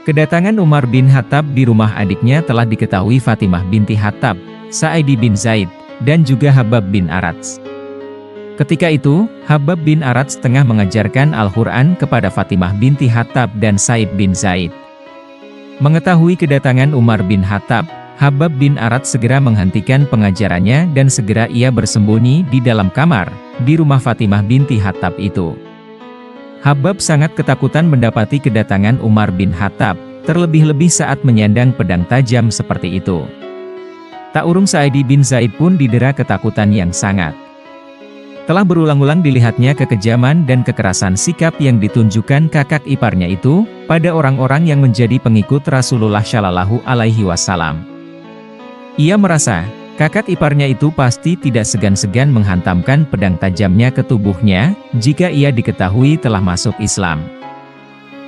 Kedatangan Umar bin Khattab di rumah adiknya telah diketahui Fatimah binti Khattab, Sa'id bin Zaid, dan juga Habab bin Arats. Ketika itu, Habab bin Arats tengah mengajarkan Al-Quran kepada Fatimah binti Khattab dan Sa'id bin Zaid. Mengetahui kedatangan Umar bin Khattab, Habab bin Arats segera menghentikan pengajarannya dan segera ia bersembunyi di dalam kamar, di rumah Fatimah binti Khattab itu. Habab sangat ketakutan mendapati kedatangan Umar bin Khattab, terlebih-lebih saat menyandang pedang tajam seperti itu. Tak urung Sa'id bin Zaid pun didera ketakutan yang sangat. Telah berulang-ulang dilihatnya kekejaman dan kekerasan sikap yang ditunjukkan kakak iparnya itu, pada orang-orang yang menjadi pengikut Rasulullah Shallallahu Alaihi Wasallam. Ia merasa, kakak iparnya itu pasti tidak segan-segan menghantamkan pedang tajamnya ke tubuhnya, jika ia diketahui telah masuk Islam.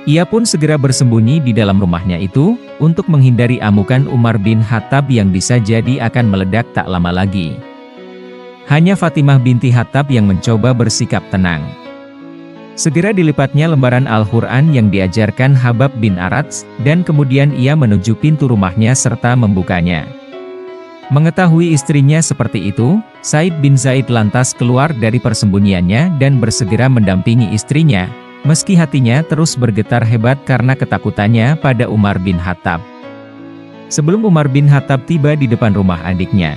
Ia pun segera bersembunyi di dalam rumahnya itu, untuk menghindari amukan Umar bin Khattab yang bisa jadi akan meledak tak lama lagi. Hanya Fatimah binti Khattab yang mencoba bersikap tenang. Segera dilipatnya lembaran Al-Quran yang diajarkan Habab bin Arats, dan kemudian ia menuju pintu rumahnya serta membukanya. Mengetahui istrinya seperti itu, Sa'id bin Zaid lantas keluar dari persembunyiannya dan bersegera mendampingi istrinya, meski hatinya terus bergetar hebat karena ketakutannya pada Umar bin Khattab. Sebelum Umar bin Khattab tiba di depan rumah adiknya,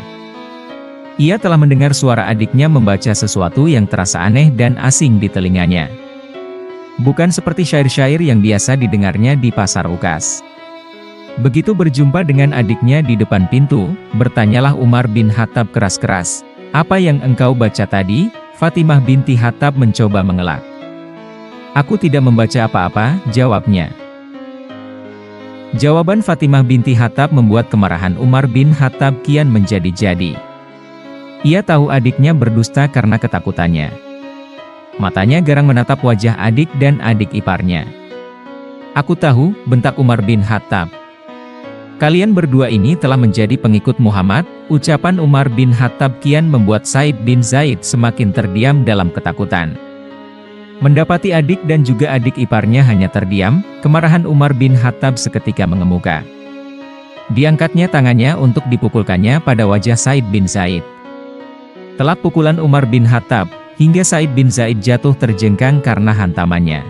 ia telah mendengar suara adiknya membaca sesuatu yang terasa aneh dan asing di telinganya. Bukan seperti syair-syair yang biasa didengarnya di pasar ukas. Begitu berjumpa dengan adiknya di depan pintu, bertanyalah Umar bin Khattab keras-keras, "Apa yang engkau baca tadi?" Fatimah binti Khattab mencoba mengelak. "Aku tidak membaca apa-apa," jawabnya. Jawaban Fatimah binti Khattab membuat kemarahan Umar bin Khattab kian menjadi-jadi. Ia tahu adiknya berdusta karena ketakutannya. Matanya garang menatap wajah adik dan adik iparnya. "Aku tahu," bentak Umar bin Khattab. "Kalian berdua ini telah menjadi pengikut Muhammad." Ucapan Umar bin Khattab kian membuat Sa'id bin Zaid semakin terdiam dalam ketakutan. Mendapati adik dan juga adik iparnya hanya terdiam, kemarahan Umar bin Khattab seketika mengemuka. Diangkatnya tangannya untuk dipukulkannya pada wajah Sa'id bin Zaid. Telak pukulan Umar bin Khattab, hingga Sa'id bin Zaid jatuh terjengkang karena hantamannya.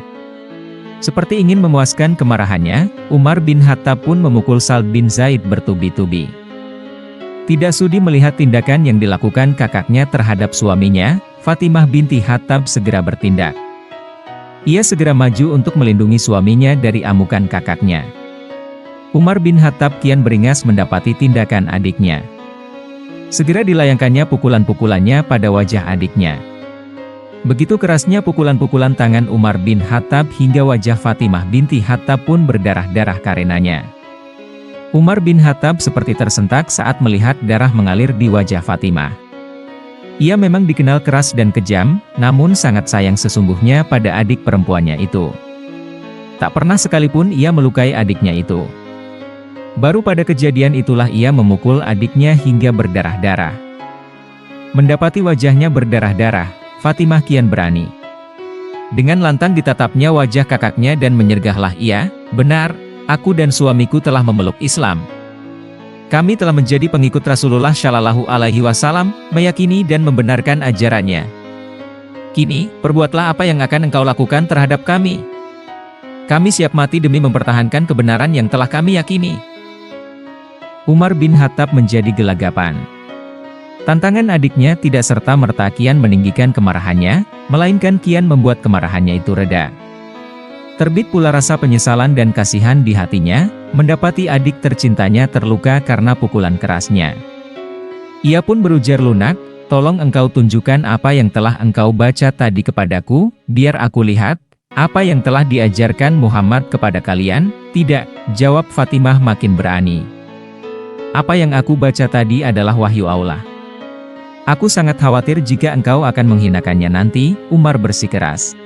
Seperti ingin memuaskan kemarahannya, Umar bin Khattab pun memukul Sa'id bin Zaid bertubi-tubi. Tidak sudi melihat tindakan yang dilakukan kakaknya terhadap suaminya, Fatimah binti Khattab segera bertindak. Ia segera maju untuk melindungi suaminya dari amukan kakaknya. Umar bin Khattab kian beringas mendapati tindakan adiknya. Segera dilayangkannya pukulan-pukulannya pada wajah adiknya. Begitu kerasnya pukulan-pukulan tangan Umar bin Khattab hingga wajah Fatimah binti Khattab pun berdarah-darah karenanya. Umar bin Khattab seperti tersentak saat melihat darah mengalir di wajah Fatimah. Ia memang dikenal keras dan kejam, namun sangat sayang sesungguhnya pada adik perempuannya itu. Tak pernah sekalipun ia melukai adiknya itu. Baru pada kejadian itulah ia memukul adiknya hingga berdarah-darah. Mendapati wajahnya berdarah-darah, Fatimah kian berani. Dengan lantang ditatapnya wajah kakaknya dan menyergahlah ia, "Benar, aku dan suamiku telah memeluk Islam. Kami telah menjadi pengikut Rasulullah Shallallahu Alaihi Wasallam, meyakini dan membenarkan ajarannya. Kini, perbuatlah apa yang akan engkau lakukan terhadap kami. Kami siap mati demi mempertahankan kebenaran yang telah kami yakini." Umar bin Khattab menjadi gelagapan. Tantangan adiknya tidak serta-merta kian meninggikan kemarahannya, melainkan kian membuat kemarahannya itu reda. Terbit pula rasa penyesalan dan kasihan di hatinya, mendapati adik tercintanya terluka karena pukulan kerasnya. Ia pun berujar lunak, "Tolong engkau tunjukkan apa yang telah engkau baca tadi kepadaku, biar aku lihat, apa yang telah diajarkan Muhammad kepada kalian." "Tidak," jawab Fatimah makin berani. "Apa yang aku baca tadi adalah wahyu Allah. Aku sangat khawatir jika engkau akan menghinakannya nanti." Umar bersikeras.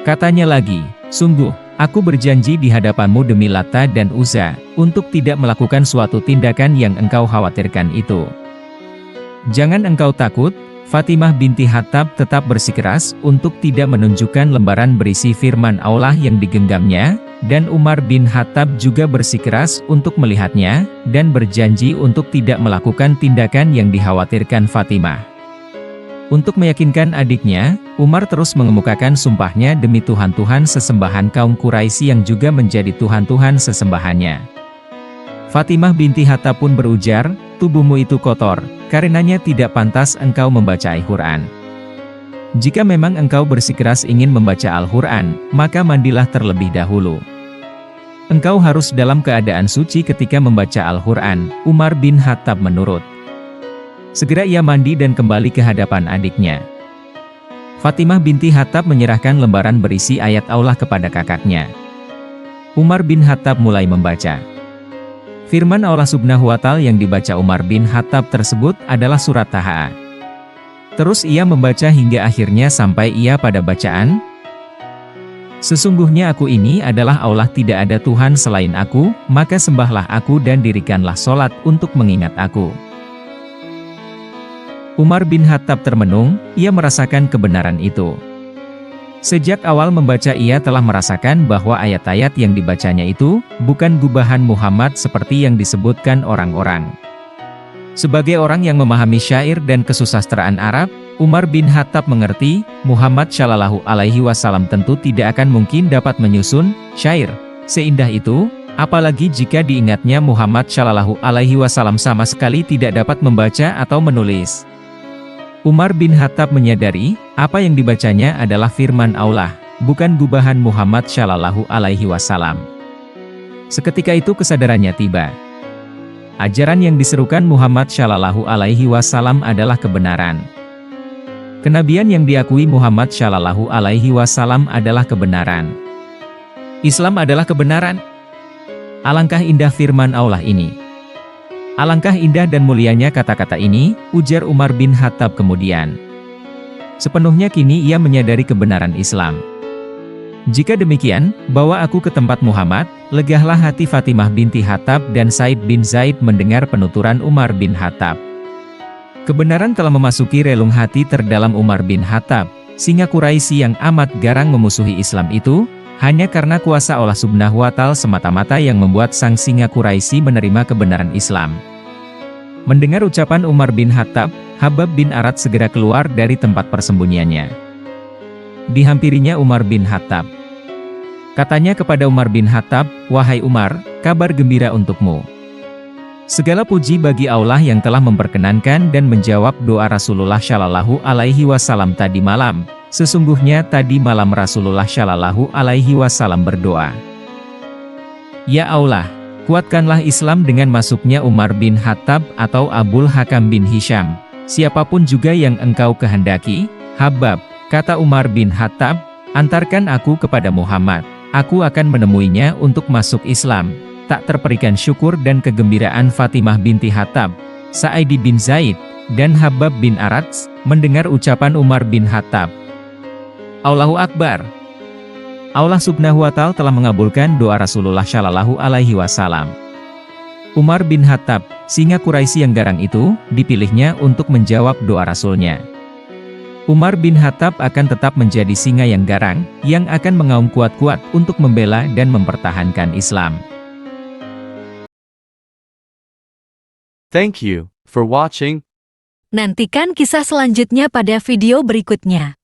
Katanya lagi, "Sungguh, aku berjanji di hadapanmu demi Lata dan Uzza, untuk tidak melakukan suatu tindakan yang engkau khawatirkan itu." "Jangan engkau takut," Fatimah binti Khattab tetap bersikeras untuk tidak menunjukkan lembaran berisi firman Allah yang digenggamnya, dan Umar bin Khattab juga bersikeras untuk melihatnya, dan berjanji untuk tidak melakukan tindakan yang dikhawatirkan Fatimah. Untuk meyakinkan adiknya, Umar terus mengemukakan sumpahnya demi Tuhan-Tuhan sesembahan kaum Quraisy yang juga menjadi Tuhan-Tuhan sesembahannya. Fatimah binti Khattab pun berujar, tubuhmu itu kotor, karenanya tidak pantas engkau membaca Al-Quran. Jika memang engkau bersikeras ingin membaca Al-Quran, maka mandilah terlebih dahulu. Engkau harus dalam keadaan suci ketika membaca Al-Quran. Umar bin Khattab menurut. Segera ia mandi dan kembali ke hadapan adiknya. Fatimah binti Khattab menyerahkan lembaran berisi ayat Allah kepada kakaknya. Umar bin Khattab mulai membaca. Firman Allah Subhanahu wa Ta'ala yang dibaca Umar bin Khattab tersebut adalah surat Taha. Terus ia membaca hingga akhirnya sampai ia pada bacaan, sesungguhnya aku ini adalah Allah, tidak ada Tuhan selain aku, maka sembahlah aku dan dirikanlah sholat untuk mengingat aku. Umar bin Khattab termenung, ia merasakan kebenaran itu. Sejak awal membaca ia telah merasakan bahwa ayat-ayat yang dibacanya itu, bukan gubahan Muhammad seperti yang disebutkan orang-orang. Sebagai orang yang memahami syair dan kesusastraan Arab, Umar bin Khattab mengerti, Muhammad Shallallahu Alaihi Wasallam tentu tidak akan mungkin dapat menyusun syair seindah itu, apalagi jika diingatnya Muhammad Shallallahu Alaihi Wasallam sama sekali tidak dapat membaca atau menulis. Umar bin Khattab menyadari, apa yang dibacanya adalah firman Allah, bukan gubahan Muhammad Shallallahu Alaihi Wasallam. Seketika itu kesadarannya tiba. Ajaran yang diserukan Muhammad Shallallahu Alaihi Wasallam adalah kebenaran. Kenabian yang diakui Muhammad Shallallahu Alaihi Wasallam adalah kebenaran. Islam adalah kebenaran. Alangkah indah firman Allah ini. Alangkah indah dan mulianya kata-kata ini, ujar Umar bin Khattab kemudian. Sepenuhnya kini ia menyadari kebenaran Islam. Jika demikian, bawa aku ke tempat Muhammad, legahlah hati Fatimah binti Khattab dan Said bin Zaid mendengar penuturan Umar bin Khattab. Kebenaran telah memasuki relung hati terdalam Umar bin Khattab, singa Quraisy yang amat garang memusuhi Islam itu, hanya karena kuasa Allah Subhanahu wa Ta'ala semata-mata yang membuat sang singa Quraisy menerima kebenaran Islam. Mendengar ucapan Umar bin Khattab, Habab bin Arat segera keluar dari tempat persembunyiannya. Dihampirinya Umar bin Khattab. Katanya kepada Umar bin Khattab, wahai Umar, kabar gembira untukmu. Segala puji bagi Allah yang telah memperkenankan dan menjawab doa Rasulullah Shallallahu Alaihi Wasallam tadi malam. Sesungguhnya tadi malam Rasulullah Shallallahu Alaihi Wasallam berdoa. Ya Allah, kuatkanlah Islam dengan masuknya Umar bin Khattab atau Abul Hakam bin Hisham. Siapapun juga yang engkau kehendaki, Habab, kata Umar bin Khattab, antarkan aku kepada Muhammad. Aku akan menemuinya untuk masuk Islam. Tak terperikan syukur dan kegembiraan Fatimah binti Khattab, Sa'id bin Zaid, dan Habab bin Arat mendengar ucapan Umar bin Khattab. Allahu Akbar. Allah Subhanahu wa Ta'ala telah mengabulkan doa Rasulullah Shallallahu Alaihi Wasallam. Umar bin Khattab, singa Quraisy yang garang itu, dipilihnya untuk menjawab doa Rasulnya. Umar bin Khattab akan tetap menjadi singa yang garang, yang akan mengaum kuat-kuat untuk membela dan mempertahankan Islam. Thank you for watching. Nantikan kisah selanjutnya pada video berikutnya.